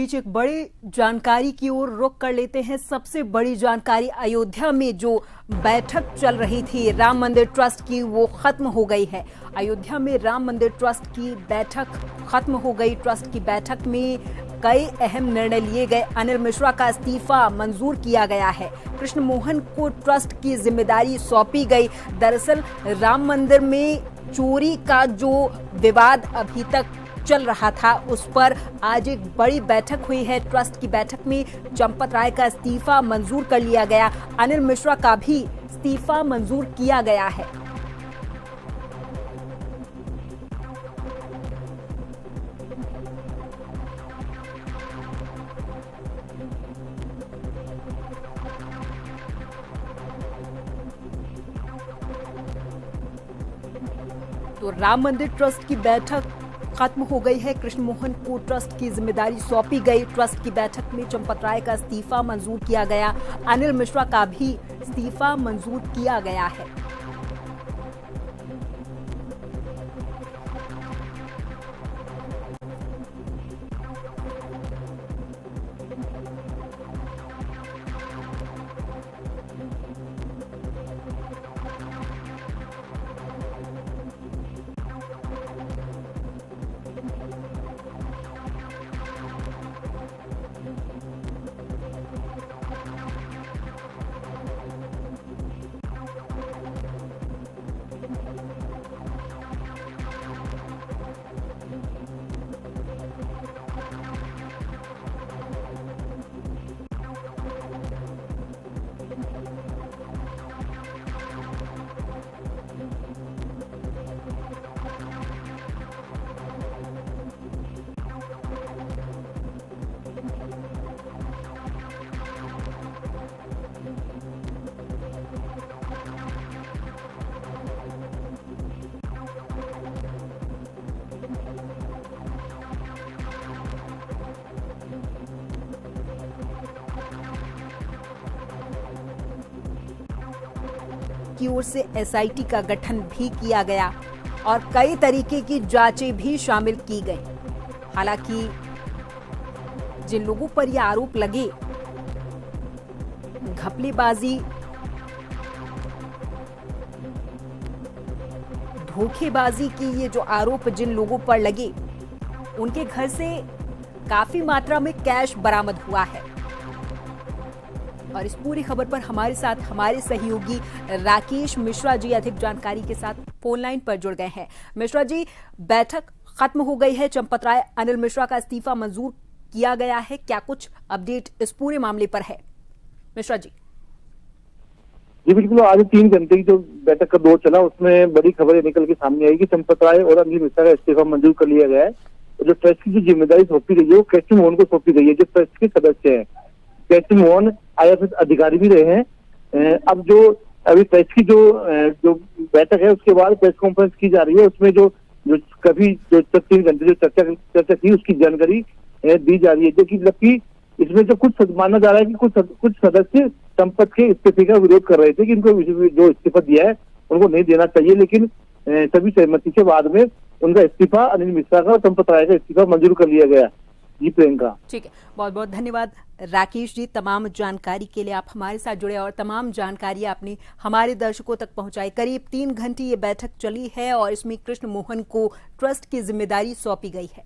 बीच एक बड़ी जानकारी की ओर रुख कर लेते हैं। सबसे बड़ी जानकारी, अयोध्या में जो बैठक चल रही थी राम मंदिर ट्रस्ट की, वो खत्म हो गई है। अयोध्या में राम मंदिर ट्रस्ट की बैठक खत्म हो गई। ट्रस्ट की बैठक में कई अहम निर्णय लिए गए। अनिल मिश्रा का इस्तीफा मंजूर किया गया है। कृष्ण मोहन को ट्रस्ट की जिम्मेदारी सौंपी गई। दरअसल राम मंदिर में चोरी का जो विवाद अभी तक चल रहा था, उस पर आज एक बड़ी बैठक हुई है। ट्रस्ट की बैठक में चंपत राय का इस्तीफा मंजूर कर लिया गया। अनिल मिश्रा का भी इस्तीफा मंजूर किया गया है। तो राम मंदिर ट्रस्ट की बैठक खत्म हो गई है। कृष्ण मोहन को ट्रस्ट की जिम्मेदारी सौंपी गई। ट्रस्ट की बैठक में चंपत राय का इस्तीफा मंजूर किया गया। अनिल मिश्रा का भी इस्तीफा मंजूर किया गया है। की ओर से एसआईटी का गठन भी किया गया और कई तरीके की जांचें भी शामिल की गई। हालांकि जिन लोगों पर यह आरोप लगे, घपलेबाजी, धोखेबाजी की ये जो आरोप जिन लोगों पर लगे, उनके घर से काफी मात्रा में कैश बरामद हुआ है। और इस पूरी खबर पर हमारे साथ हमारे सहयोगी राकेश मिश्रा जी अधिक जानकारी के साथ फोन लाइन पर जुड़ गए हैं। मिश्रा जी, बैठक खत्म हो गई है। चंपत राय, अनिल मिश्रा का इस्तीफा मंजूर किया गया है। क्या कुछ अपडेट इस पूरे मामले पर है, मिश्रा जी? जी बिल्कुल, आज 3 घंटे की जो बैठक का दौर चला, उसमें बड़ी खबरें निकल के सामने आई कि चंपत राय और अनिल मिश्रा का इस्तीफा मंजूर कर लिया गया है। जो ट्रस्ट की जो जिम्मेदारी सौंपी गई है, वो कृष्ण मोहन को सौंपी गई है, जो ट्रस्ट के सदस्य हैं। कृष्ण मोहन IAS अधिकारी भी रहे हैं। अब जो अभी ट्रस्ट की जो बैठक है, उसके बाद प्रेस कॉन्फ्रेंस की जा रही है। उसमें जो 3 घंटे जो चर्चा की, उसकी जानकारी दी जा रही है। जबकि इसमें जो कुछ माना जा रहा है कि कुछ सदस्य संपत के इस्तीफे का विरोध कर रहे थे कि इनको जो इस्तीफा दिया है उनको नहीं देना चाहिए, लेकिन सभी सहमति के बाद में उनका इस्तीफा, अनिल मिश्रा का और चंपत राय का इस्तीफा मंजूर कर लिया गया। जी प्रियंका। ठीक है, बहुत बहुत धन्यवाद राकेश जी, तमाम जानकारी के लिए। आप हमारे साथ जुड़े और तमाम जानकारी आपने हमारे दर्शकों तक पहुंचाई। करीब 3 घंटे ये बैठक चली है और इसमें कृष्ण मोहन को ट्रस्ट की जिम्मेदारी सौंपी गई है।